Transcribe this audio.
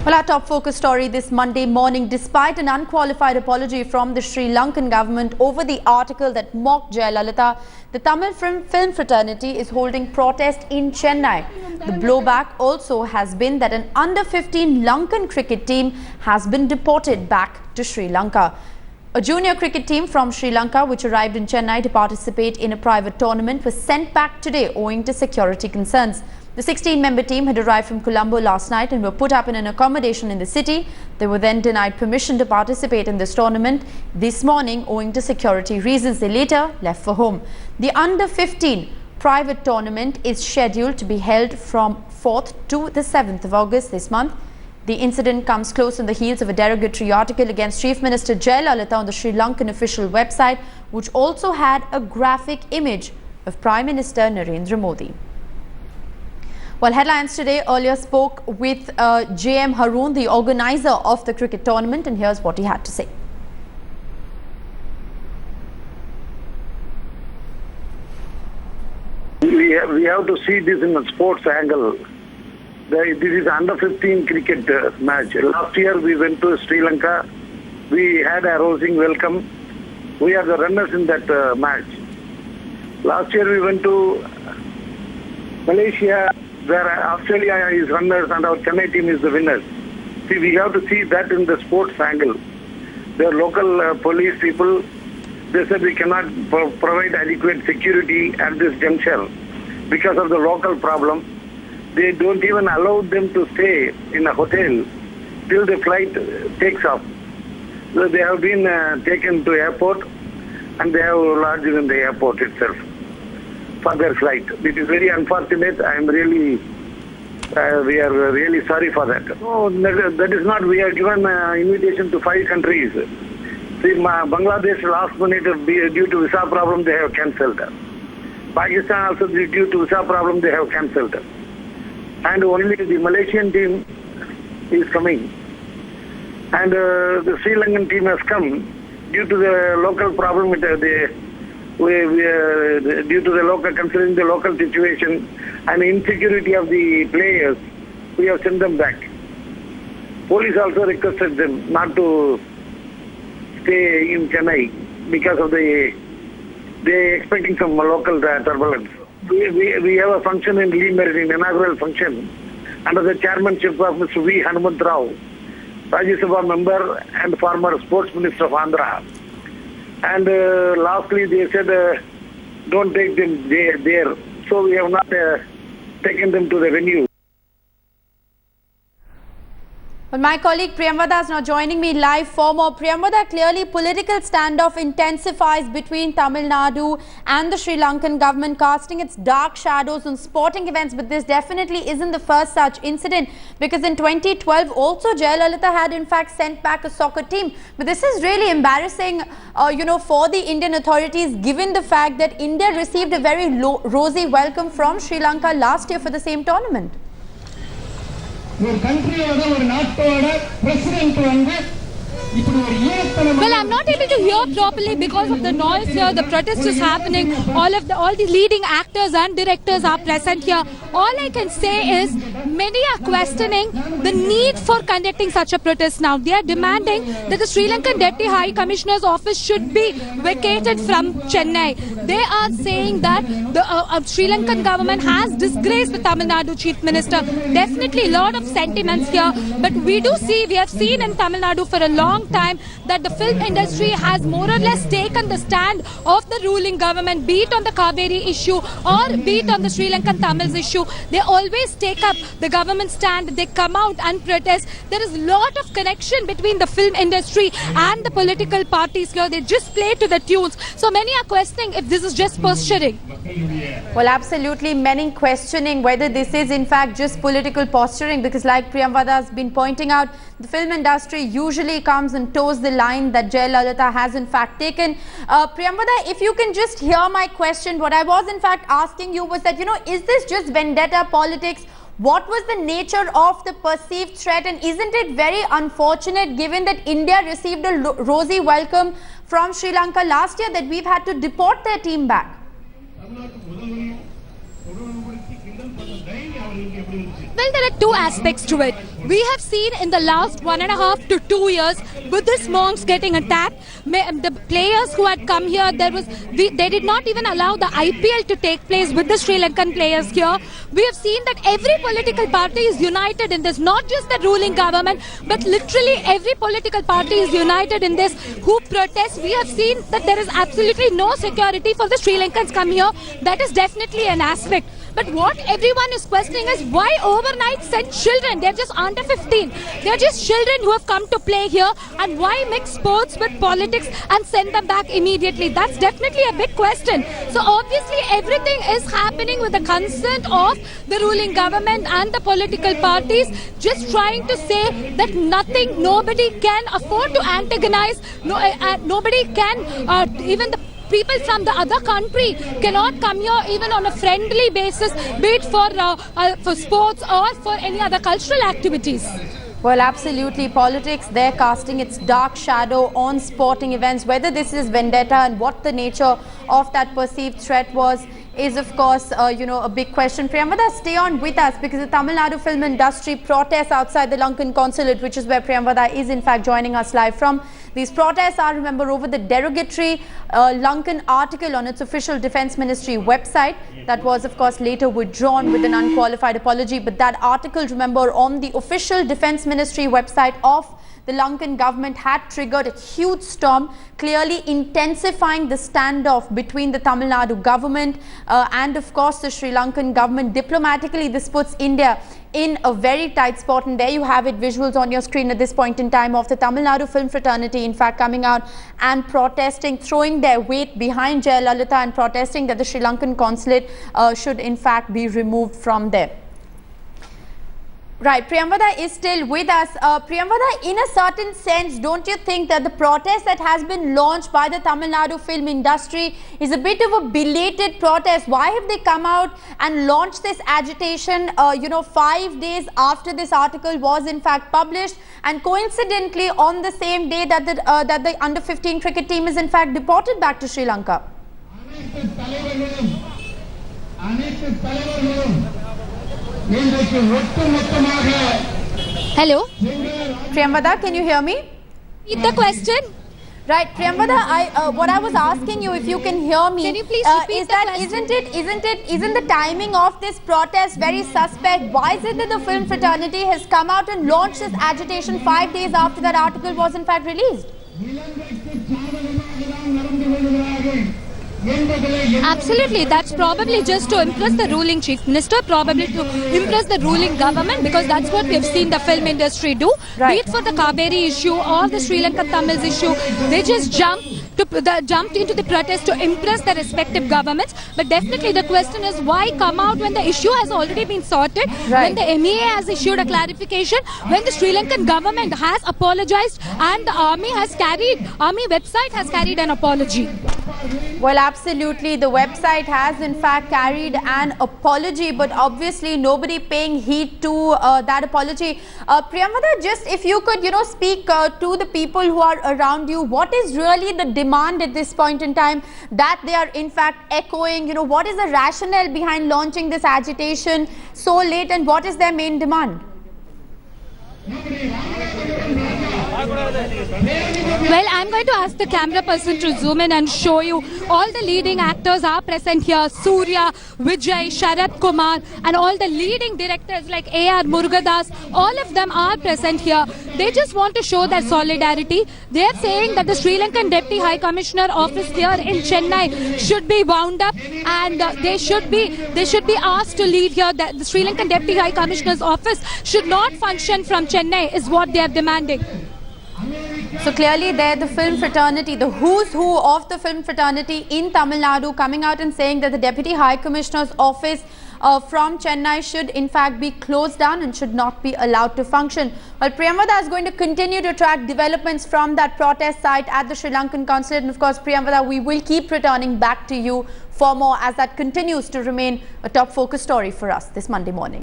Well, our top focus story this Monday morning, despite an unqualified apology from the Sri Lankan government over the article that mocked Jayalalithaa, the Tamil film fraternity is holding protest in Chennai. The blowback also has been that an under-15 Lankan cricket team has been deported back to Sri Lanka. A junior cricket team from Sri Lanka, which arrived in Chennai to participate in a private tournament, was sent back today owing to security concerns. The 16-member team had arrived from Columbo last night and were put up in an accommodation in the city. They were then denied permission to participate in this tournament this morning owing to security reasons. They later left for home. The under-15 private tournament is scheduled to be held from 4th to the 7th of August this month. The incident comes close on the heels of a derogatory article against Chief Minister Jayalalithaa on the Sri Lankan official website, which also had a graphic image of Prime Minister Narendra Modi. Well, Headlines today earlier spoke with JM Haroon, the organizer of the cricket tournament, and here's what he had to say. We have to see this in a sports angle. This is under-15 cricket match. Last year we went to Sri Lanka. We had a rousing welcome. We are the runners in that match. Last year we went to Malaysia, where Australia is runners and our Chennai team is the winners. See, we have to see that in the sports angle. The local police people, they said we cannot provide adequate security at this juncture because of the local problem. They don't even allow them to stay in a hotel till the flight takes off. So they have been taken to airport and they have lodged in the airport itself for their flight. It is very unfortunate. We are really sorry for that. No, that is not. We are given invitation to 5 countries. See, Bangladesh last minute due to visa problem they have cancelled. Pakistan also due to visa problem they have cancelled. And only the Malaysian team is coming. And the Sri Lankan team has come due to the local problem due to the local, considering the local situation and insecurity of the players, we have sent them back. Police also requested them not to stay in Chennai because of they expecting some local turbulence. We have a function in Lee Meridin, inaugural function, under the chairmanship of Mr. V. Hanumanth Rao, Rajya Sabha member and former sports minister of Andhra. And lastly, they said, don't take them there. So we have not taken them to the venue. Well, my colleague Priyamvada is now joining me live for more. Priyamvada, clearly political standoff intensifies between Tamil Nadu and the Sri Lankan government, casting its dark shadows on sporting events. But this definitely isn't the first such incident, because in 2012 also Jayalalithaa had in fact sent back a soccer team. But this is really embarrassing, for the Indian authorities, given the fact that India received a very rosy welcome from Sri Lanka last year for the same tournament. Well, I'm not able to hear properly because of the noise here. The protest is happening. All the leading actors and directors are present here. All I can say is many are questioning the need for conducting such a protest now. They are demanding that the Sri Lankan Deputy High Commissioner's office should be vacated from Chennai. They are saying that the Sri Lankan government has disgraced the Tamil Nadu Chief Minister. Definitely a lot of sentiments here. But we have seen in Tamil Nadu for a long time that the film industry has more or less taken the stand of the ruling government, be it on the Kaveri issue or be it on the Sri Lankan Tamils issue. They always take up the government stand, they come out and protest. There is a lot of connection between the film industry and the political parties here. They just play to the tunes. So many are questioning if this is just posturing. Well, absolutely, many questioning whether this is in fact just political posturing, because like Priyamvada has been pointing out, the film industry usually comes and toes the line that Jayalalithaa has in fact taken. Priyamvada, if you can just hear my question, what I was in fact asking you was that, is this just vendetta politics? What was the nature of the perceived threat, and isn't it very unfortunate, given that India received a rosy welcome from Sri Lanka last year, that we've had to deport their team back? Well, there are two aspects to it. We have seen in the last 1.5 to 2 years Buddhist monks getting attacked. The players who had come here, they did not even allow the IPL to take place with the Sri Lankan players here. We have seen that every political party is united in this, not just the ruling government, but literally every political party is united in this who protest. We have seen that there is absolutely no security for the Sri Lankans come here. That is definitely an aspect. But what everyone is questioning is why overnight send children? They're just under 15. They're just children who have come to play here. And why mix sports with politics and send them back immediately? That's definitely a big question. So obviously everything is happening with the consent of the ruling government and the political parties, just trying to say that nobody can afford to antagonize, nobody can, even the people from the other country cannot come here even on a friendly basis, be it for sports or for any other cultural activities. Well, absolutely. Politics, they're casting its dark shadow on sporting events. Whether this is vendetta and what the nature of that perceived threat was is, of course, a big question. Priyamvada, stay on with us because the Tamil Nadu film industry protests outside the Lankan consulate, which is where Priyamvada is, in fact, joining us live from. These protests are, remember, over the derogatory Lankan article on its official Defence Ministry website that was, of course, later withdrawn with an unqualified apology. But that article, remember, on the official Defence Ministry website of the Lankan government had triggered a huge storm, clearly intensifying the standoff between the Tamil Nadu government and, of course, the Sri Lankan government. Diplomatically, this puts India in a very tight spot, and there you have it, visuals on your screen at this point in time of the Tamil Nadu film fraternity, in fact, coming out and protesting, throwing their weight behind Jayalalithaa and protesting that the Sri Lankan consulate should, in fact, be removed from there. Right, Priyamvada is still with us. Priyamvada, in a certain sense, don't you think that the protest that has been launched by the Tamil Nadu film industry is a bit of a belated protest? Why have they come out and launched this agitation, 5 days after this article was in fact published, and coincidentally on the same day that the under-15 cricket team is in fact deported back to Sri Lanka? Hello? Priyamvada, can you hear me? Repeat the question. Right, Priyamvada, what I was asking you, if you can hear me, can you please repeat is that isn't the timing of this protest very suspect? Why is it that the film fraternity has come out and launched this agitation 5 days after that article was in fact released? Absolutely, that's probably just to impress the ruling chief minister, probably to impress the ruling government, because that's what we've seen the film industry do. Right. Be it for the Kaveri issue or the Sri Lankan Tamils issue, they just jumped into the protest to impress the respective governments. But definitely the question is, why come out when the issue has already been sorted, right, when the MEA has issued a clarification, when the Sri Lankan government has apologized and the army website has carried an apology. Well, absolutely. The website has in fact carried an apology, but obviously nobody paying heed to that apology. Priyamvada, just if you could, speak to the people who are around you, what is really the demand at this point in time that they are in fact echoing? What is the rationale behind launching this agitation so late, and what is their main demand? Well, I'm going to ask the camera person to zoom in and show you all the leading actors are present here. Surya, Vijay, Sharad Kumar, and all the leading directors like A.R. Murugadas, all of them are present here. They just want to show their solidarity. They are saying that the Sri Lankan Deputy High Commissioner office here in Chennai should be wound up, and they should be asked to leave here. That the Sri Lankan Deputy High Commissioner's office should not function from Chennai is what they are demanding. So clearly there the film fraternity, the who's who of the film fraternity in Tamil Nadu, coming out and saying that the Deputy High Commissioner's office from Chennai should in fact be closed down and should not be allowed to function. Well, Priyamvada is going to continue to track developments from that protest site at the Sri Lankan consulate, and of course, Priyamvada, we will keep returning back to you for more as that continues to remain a top focus story for us this Monday morning.